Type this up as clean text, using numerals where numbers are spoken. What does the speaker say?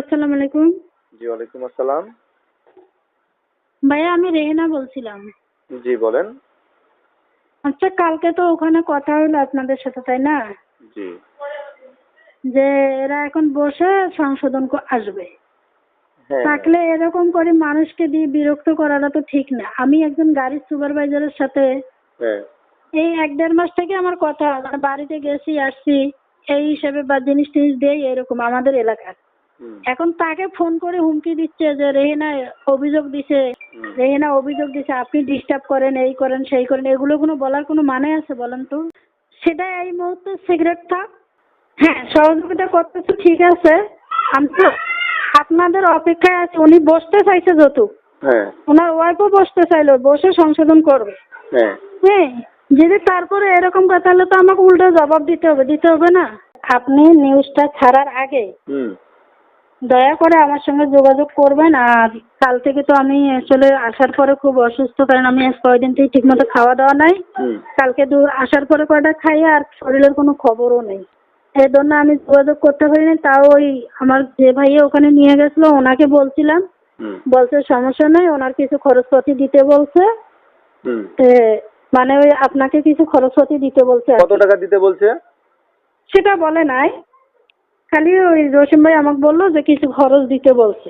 আসসালামু আলাইকুম। জি, ওয়ালাইকুম আসসালাম। ভাইয়া আমি রেহেনা বলছিলাম। জি, বলেন। আচ্ছা কালকে তো ওখানে কথা হলো আপনাদের সাথে, তাই না? জি। যে এরা এখন বসে সংশোধন আসবে। হ্যাঁ, হ্যাঁ, থাকলে এরকম করে মানুষকে দিয়ে বিরক্ত করাটা তো ঠিক না। আমি একজন গাড়ির সুপারভাইজারের সাথে হ্যাঁ। এই ১-১.৫ মাস থেকে আমার কথা, মানে বাড়িতে গেছি আসছি এই হিসেবে বা জিনিস টিনিস দেই এরকম আমাদের এলাকার। হুম, এখন তাকে ফোন করে হুমকি দিচ্ছে যে রেহেনা অভিযোগ দিছে, হুম। রেহেনা অভিযোগ দিছে আপনি ডিস্টার্ব করেন, এই করেন সেই করেন, এগুলো কোনো বলার কোনো মানে আছে বলেন তো? সেটা এই মুহূর্তে সিগারেট থাক। হ্যাঁ, সহযোগিতা করতেছে ঠিক আছে। আমি তো আপনাদের অপেক্ষায় আছি। উনি বসতে চাইছে যতু, হ্যাঁ, ওনার ওয়াইফও বসতে চাইলো, বসে সংশোধন করবে। হ্যাঁ। হ্যাঁ, যদি তারপরে এরকম কথা হলে তো আমাকে উল্টো জবাব দিতে হবে না? আপনি নিউজটা ছাড়ার আগে হুম, দয়া করে আমার সঙ্গে যোগাযোগ করবেন। আর কাল থেকে তো আমি আসলে আসার পরে খুব অসুস্থ, কারণ আমি আজ কয়দিন থেকে ঠিকমতো খাওয়া দাওয়া নাই। হুম, কালকে আসার পরে কয়টা খাই আর শরীরের কোনো খবরও নেই, এই জন্য আমি যোগাযোগ করতে পারিনি। তাও ওই আমার যে ভাইয়া ওখানে নিয়ে গেছিলো ওনাকে বলছিলাম, হুম, বলছে সমস্যা নেই, ওনার কিছু খরচপাতি দিতে বলছে। হুম। মানে ওই আপনাকে কিছু খরচপাতি দিতে বলছে আর কত কি। টাকা দিতে বলছে? সেটা বলে নাই, খালি ওই রসিম ভাই আমাকে বললো যে কিছু খরচ দিতে বলছে।